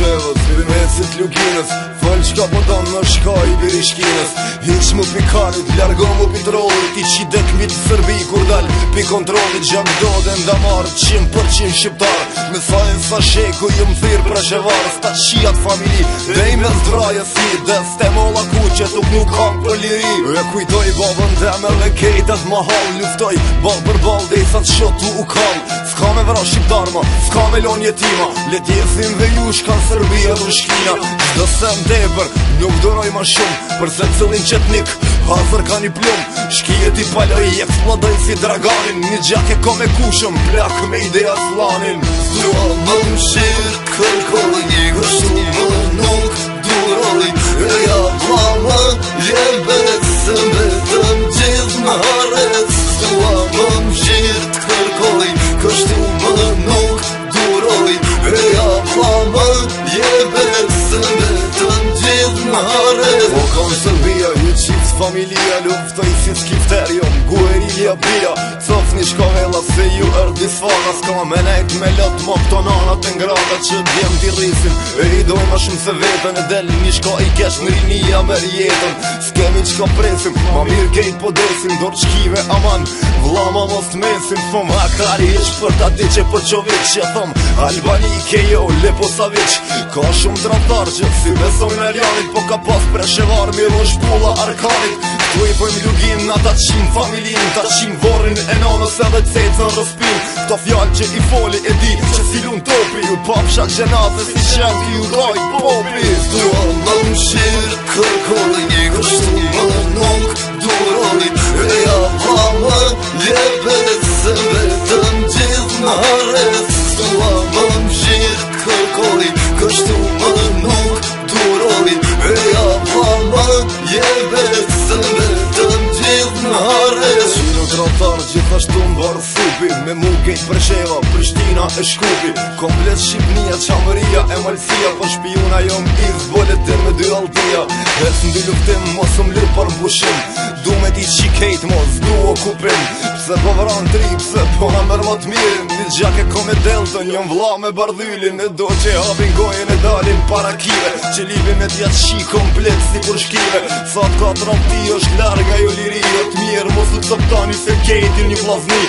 Preshevës, Mesit Luginës, fol qka po don më shkoj biri shkinës. Hiq mu pikarit, largo mu pitrollit, i qidet mit Sërbi kur dal pi kontrollit. Gjak do dhe ndamar 100% shqiptar, me sajnë sa sheku jëm thirë Preshevarës. Ta qiat familji, dhe i me zdraje si des te molla kuqe tuk nuk kam për liri. E kujtoj babën dem edhe kejtet ma hall, luftoj bal për bal dhe i sa të shotu u kall. Ska me vra shqiptar ma, ska me lon jetima, let jesim dhe ju shkan Sërbi edhe shkina. Qdo sem debër, nuk doroj ma shumë, përse cëllin qetnik, hazër ka një plum. Shkijet i paloj, eksplodoj si draganin, një gjak e ko me kushëm, plak me ideja slanin. Dua më mshirë, kërkoj një gështu më nuk duroj. E ja vla më jebet, se mbetëm gjithë më haret. Dua më mshirë, kërkoj, kështu më nuk duroj. E ja vla më jebet, se mbetëm gjithë më haret. Po kam Sërbia, një qips familia, luftoj si skifterion, guerilja bia. Cof një shkovella se ju erdi sfana, s'ka me nejt me lot mo këto nanat e ngrata që djem t'i rrisin. E i doj ma shumë se vetën, e del një shka i kesh në rinia me rjetën. S'kemi qka presim, ma mirë kejt po desim, dorë qkive aman, vla ma mos t'mesim. Thom hakari ish për ta di që për qovic, që thom Albani kejo, Leposavic. Ka shumë tramtar që si besoj në rjanit, po ka pas Preshevar, miro shpulla arkanit. Tu i pojmë Lugin, ata qim familin, ta qim vorin e nonës edhe cecën rëspin. Këto fjallë që i foli e di që si lun topi, ju papsha gjenate si qenë ju doj popi. Dua më mshirë, kërkoj një gështu më nuk duroj. E ja vla më jebet, se mbetëm gjithë më haret. Dua më mshirë, kërkoj, kështu më nuk duroj. E ja vla më jebet, se mbetëm gjithë më haret. Qino trotar gjithashtu mbarë supi, me mu kejt Presheva, Prishtina e Shkupi. Komplet Shqipnia, Qamëria e Malsia, për shpijuna jom iz boletin me dy altia. Hes në dy luftim, mos më lirë për mbushim, du me ti qi kejt mos, du okupim. Pse po vran tri, pse po na mërë më t'mirin, një gjak e kom e deltën, jom vla me bardhyllin. E do që hapin gojën e dalin para kive, që libi me t'ja qi komplet si kur shkive. Sa t'ka tramti është larga jo liria, t'mirë mos të coptani se kejtin një vlazni.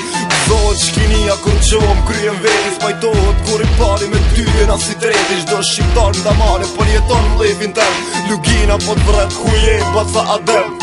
Zohet shkinia kur qohëm kryen vetis, pajtohet kur i pari me tyjen as si treti. Qdo shqiptar në damane për jeton mlevin tem, Lugina po t'vret ku jet baca adem.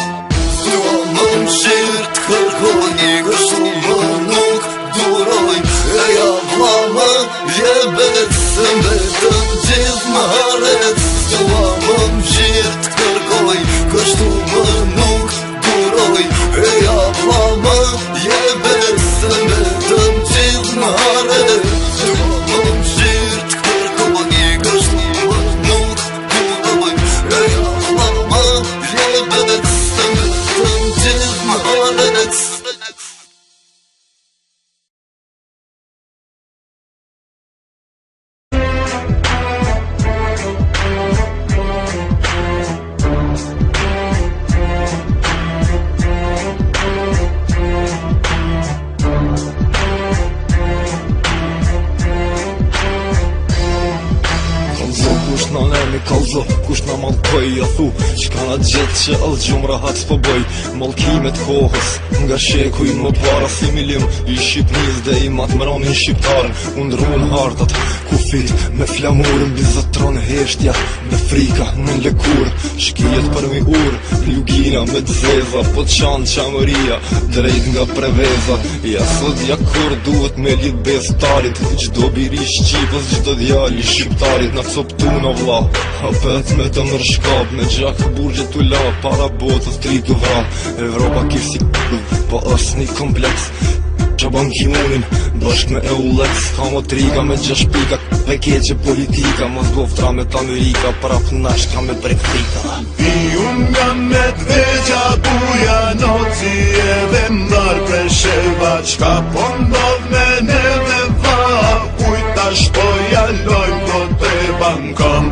Dua më mshirë, t'kërkoj një gështu më nuk duroj. E ja vla më jebet, se mbetëm gjithë më haret. Dua më mshirë, t'kërkoj, kështu më nuk duroj. E ja vla më jebet, se mbetëm gjithë më haret. Dua më mshirë, t'kërkoj një gështu më nuk duroj. E ja vla më jebet, se mbetëm gjithë më haret. Kalzo, kush na malkoj, ja thu Qka na gjithë që algjum rahat s'po bëj Malkimet kohës, nga shekuj më para si milim I Shqipnis dhe I matëmëronin shqiptarën Unë rrunë hartat, kufit me flamurin Bizatron heshtja, me frika, në lëkur Shkijet për mi ur, Lugina me dzeza Po qanë Qamëria, drejt nga preveza Ja sot ja kur duhet me lit bestarit Gjdo biri Shqipës, gjdo djali shqiptarit Na coptu në vla Hapet me të mërë shkap Me gjak burgje t'u la Para botës tri t'u vra Evropa kif si Po është një kompleks Qaban Kimunin Bashk me Eulex Ka më triga me 6 pika Pe keqe politika Mos boftra me t'Amerika Prap nash ka me brek frika I unë nga me t'vegja buja Noci edhe mbar Presheva Qka po ndodh me neve va Ujta shpoja lojmë Do te bankam